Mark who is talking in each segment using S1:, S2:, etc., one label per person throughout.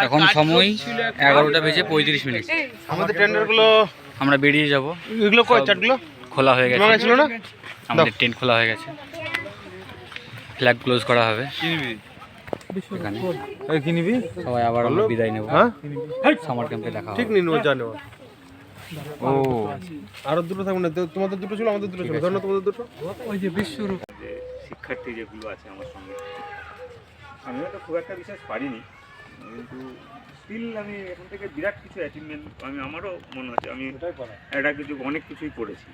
S1: এখন সময় 11:35।
S2: আমাদের টেন্ডারগুলো
S1: আমরা বেরিয়ে যাব।
S2: এগুলো কয় চার্টগুলো
S1: খোলা হয়ে গেছে
S2: ছিল না?
S1: আমাদের টেন্ট খোলা হয়ে গেছে, ফ্ল্যাগ ক্লোজ করা হবে। এখানে
S2: কি নিবি?
S1: সবাই আবার আমরা বিদায় নেব।
S2: হ্যাঁ
S1: সামার ক্যাম্পে দেখা হবে।
S2: ঠিক নিন ও জানো।
S1: ও
S2: আরো দুটো থাকবে না, তোমাদের দুটো ছিল আমাদের দুটো ছিল, ধরো না তোমাদের দুটো।
S3: ওই যে বিশ্বরূপ
S4: যে শিক্ষার্থী যেগুলো আছে আমার সঙ্গে, আমি হয়তো খুব একটা বিশেষ পারিনি, কিন্তু স্টিল আমি এখান থেকে বিরাট কিছু অ্যাচিভমেন্ট আমারও মনে হচ্ছে আমি একটা কিছু অনেক কিছুই করেছি।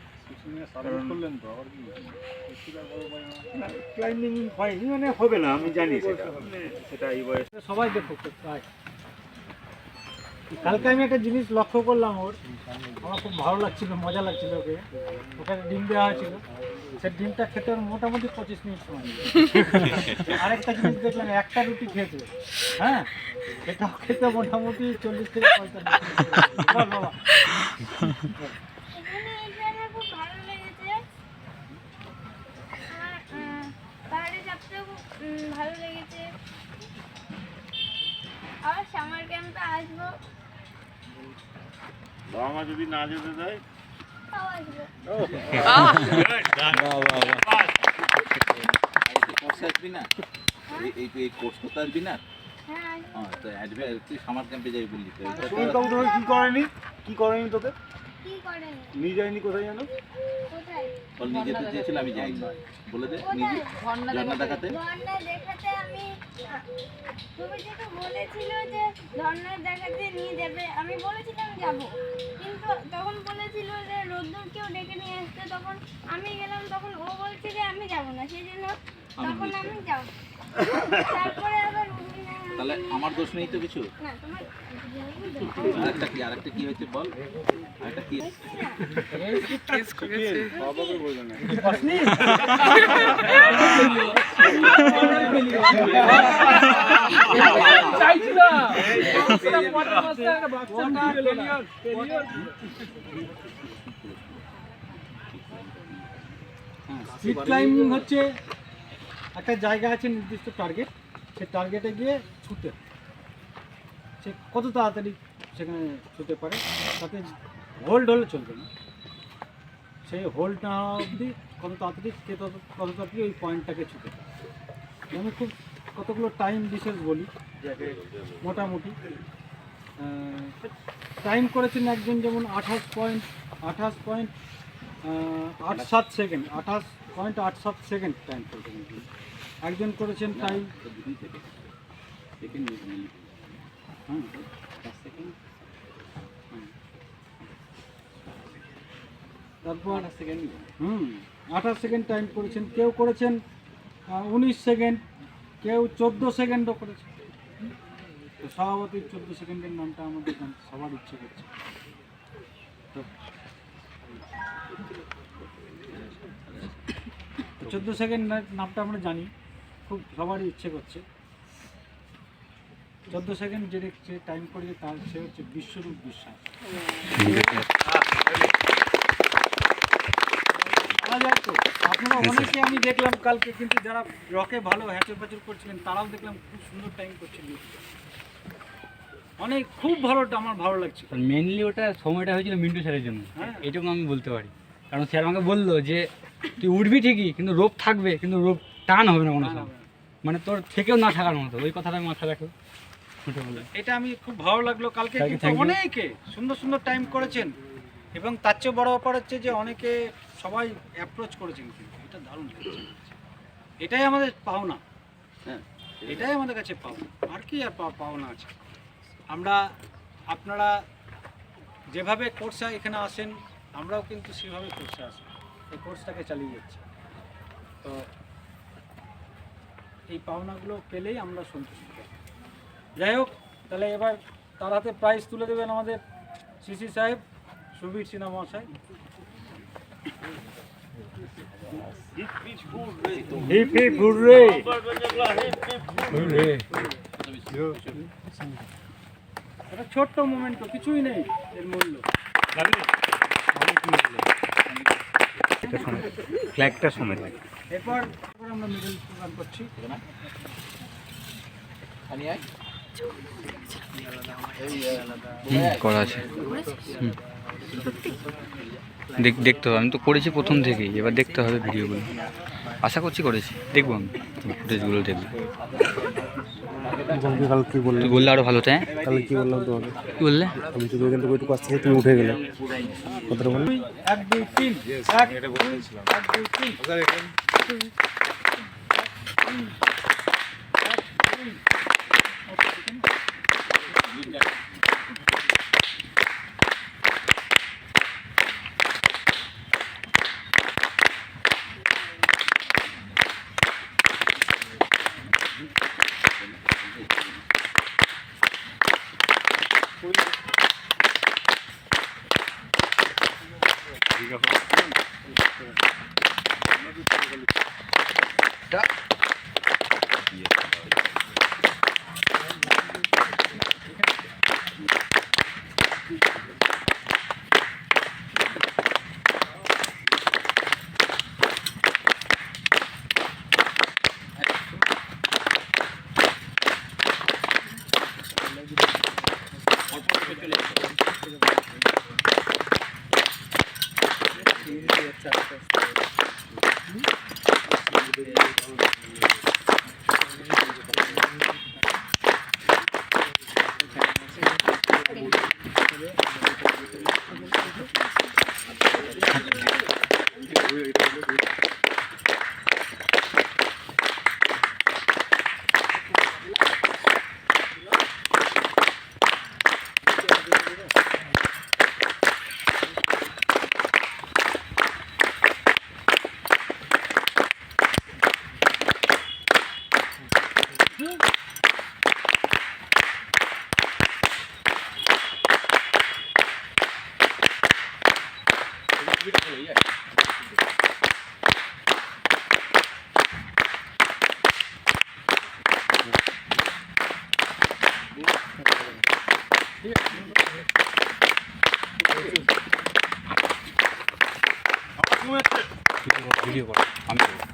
S4: ক্লাইম্বিং হয়নি মানে হবে না, আমি জানি সেটা, মানে সেটা এই বয়সে
S3: সবাই দেখো প্রায়। কালকে আমি একটা জিনিস লক্ষ্য করলাম, ওর আমার খুব ভালো লাগছিল, মজা লাগছিল। ওকে ডিম দেওয়া হয়েছিল, সে ডিমটা খেতে ওর মোটামুটি 25 মিনিট সময়। আরেকটা জিনিস দেখলাম, একটা রুটি খেয়েছে, হ্যাঁ এটাও খেতে মোটামুটি 40 থেকে 45 মিনিট।
S5: ভালো লেগেছে, আবার সামার ক্যাম্পে আসবো।
S4: বাবা মা যদি না যেতে দেয়
S5: তাও আসবো।
S6: এই কোর্স করতে আসবি না?
S5: হ্যাঁ
S6: তো তুই সামার ক্যাম্পে যাই বললি তো।
S2: কি করেনি? কি করেনি তোদের?
S5: কি করেন?
S2: নিয়ে যায়নি কোথায় জানো?
S5: কোথায়?
S6: বল নিয়ে যেতে চেয়েছিল, আমি যাইনি। বলে দে নিজে ঝর্ণা দেখাতে।
S5: ঝর্ণা দেখাতে আমি, তুমি যেটা বলেছিল যে ঝর্ণা দেখাতে নিয়ে যাবে, আমি বলেছিলাম যাব, কিন্তু তখন বলেছিল যে রোদ্দুরকেও ডেকে নিয়ে আসতে, তখন আমি গেলাম, তখন ও বলছে যে আমি যাব না, সেই জন্য তখন আমি যাব। তারপরে আবার
S6: তাহলে আমার দোষ নেই তো কিছু?
S5: না, তোমার
S6: আরেকটা কি হয়েছে বল? আরেকটা কি?
S3: স্পিড ক্লাইম্বিং হচ্ছে একটা জায়গা আছে, নির্দিষ্ট টার্গেট, সে টার্গেটে গিয়ে ছুটে সে কত তাড়াতাড়ি সেখানে ছুটে পারে, তাতে হোল্ড হলে চলবে না। সেই হোল্ড না অবধি কত তাড়াতাড়ি কত তাড়াতাড়ি ওই পয়েন্টটাকে ছুটে পারে। আমি খুব কতগুলো টাইম বিশেষ বলি, মোটামুটি টাইম করেছেন একজন, যেমন 28.87 সেকেন্ড, 28.87 সেকেন্ড টাইম করেছেন একজন। করেছেন টাইম তারপর 28 সেকেন্ড টাইম করেছেন, কেউ করেছেন 19 সেকেন্ড, কেউ 14 সেকেন্ডও করেছে। তো স্বভাবতই 14 সেকেন্ডের নামটা আমাদের সবার ইচ্ছে করছে। তো 14 সেকেন্ড নামটা আমরা জানি, খুব সবারই ইচ্ছে করছে। 14 সেকেন্ড যে টাইম করেছে তার সে হচ্ছে বিশ্বরূপ বিশ্বাস। আপনারা অনেকে আমি দেখলাম কালকে, কিন্তু যারা রকে ভালো হ্যাচর প্যাচর করছিলেন তারাও দেখলাম খুব সুন্দর টাইম করছিলেন, অনেক খুব ভালো, আমার ভালো লাগছে।
S1: মেনলি ওটা সময়টা হয়েছিল মিন্টু স্যারের জন্য, এটুকু আমি বলতে পারি। কারণ স্যার আমাকে বললো যে তুই উঠবি ঠিকই, কিন্তু রোপ থাকবে, কিন্তু রোপ টান হবে না কোনো সময়, মানে তোর থেকেও না থাকার মতো। ওই কথাটা আমি মাথায় রাখো।
S3: এটা আমি খুব ভালো লাগলো কালকে, কিন্তু অনেকে সুন্দর সুন্দর টাইম করেছেন, এবং তার চেয়ে বড় ব্যাপার হচ্ছে যে অনেকে সবাই অ্যাপ্রোচ করেছেন, কিন্তু এটা দারুণ লাগছে। এটাই আমাদের পাওনা, এটাই আমাদের কাছে পাওনা, আর কি আর পাওনা আছে। আপনারা যেভাবে কোর্সে এখানে আসেন, আমরাও কিন্তু সেভাবে কোর্সে আসি, এই কোর্সটাকে চালিয়ে যাচ্ছি। তো এই পাওনাগুলো পেলেই আমরা সন্তুষ্ট হই। যাই হোক, তাহলে এবার তার হাতে প্রাইজ তুলে দেবেন আমাদের সিসি সাহেব, সুবীর সিনহা মহাশয়। একটা ছোট্ট মোমেন্ট, কিছুই নেই এর মূল্য।
S1: ফ্ল্যাগটা সময়
S3: এরপর আমরা মিডল প্রোগ্রাম করছি।
S1: করা আছে। দেখতে হবে, আমি তো করেছি প্রথম থেকেই, এবার দেখতে হবে ভিডিওগুলো। আশা করছি করেছি, দেখবো আমি ফুটেজগুলো দেখবো।
S2: কাল কি বললে?
S1: তুই বললে আরও ভালো হতো। হ্যাঁ
S2: কাল কি বললাম তোমাকে?
S1: কি বললে?
S2: আমি শুধু এখান থেকে ওইটুকু আসতে তুমি উঠে গেলে কথাটা বললে।
S3: 1 2 3 1 2 3
S1: ভিডিও করো, আমি করবো।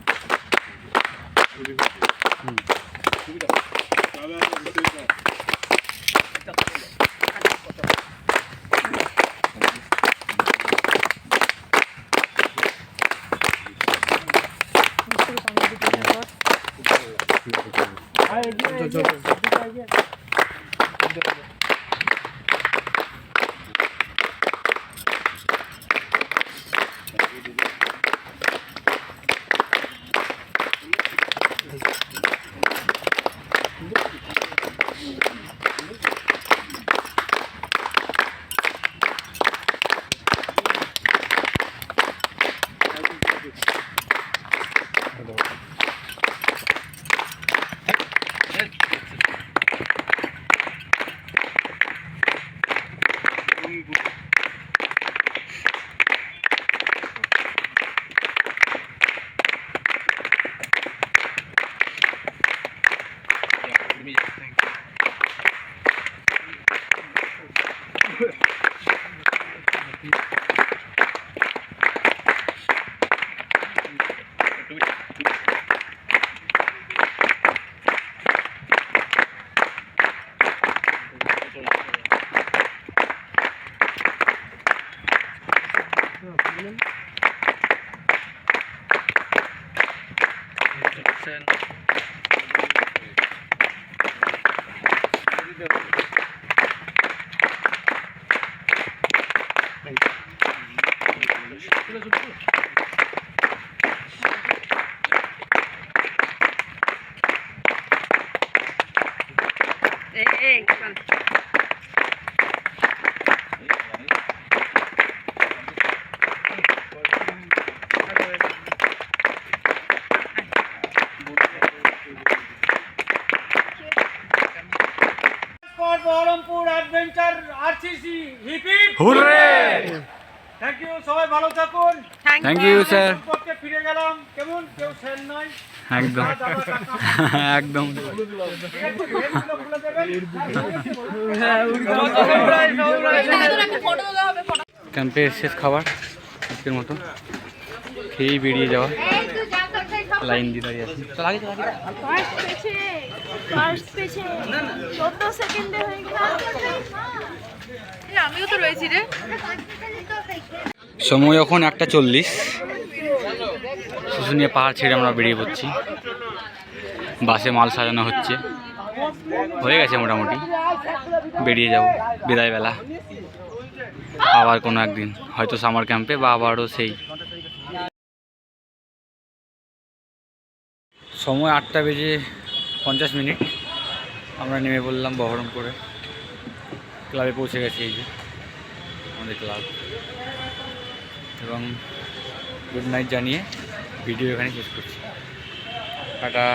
S3: Baharampur adventure RCC hip hip
S1: hurray!
S3: Thank you, সবাই ভালো থাকুন।
S1: Thank you sir.
S3: পথে ফিরে গেলাম, কেমন কেউ সেন নয়,
S1: একদম একদম।
S3: ঠিক আছে, ভেজগুলো খুলে দেবেন।
S1: ক্যাম্পে শেষ খাবার আজকের মতো, খেয়েই বেরিয়ে যাওয়া।
S5: এই তুই যা করতে
S1: লাইন দিয়ে দাঁড়িয়ে আছি। চল আগে চল আগে।
S5: খাওয়া ফার্স্ট পেছে 14 সেকেন্ডে হয়ে গেল।
S7: আমিও তো রয়েছি রে।
S1: সময় এখন 1:40। শুশুনিয়া পাহাড় ছেড়ে আমরা বেরিয়ে পড়ছি। বাসে মাল সাজানো হচ্ছে, হয়ে গেছে মোটামুটি। বেরিয়ে যাব বিদায়বেলা, আবার কোনো একদিন হয়তো সামার ক্যাম্পে বা আবারও সেই। সময় 8:50। আমরা নেমে পড়লাম বহরমপুরে। ক্লাবে পৌঁছে গেছি, এই যে আমাদের ক্লাব। এবং গুড নাইট জানিয়ে ভিডিও এখানে শেষ করছি। টাটা।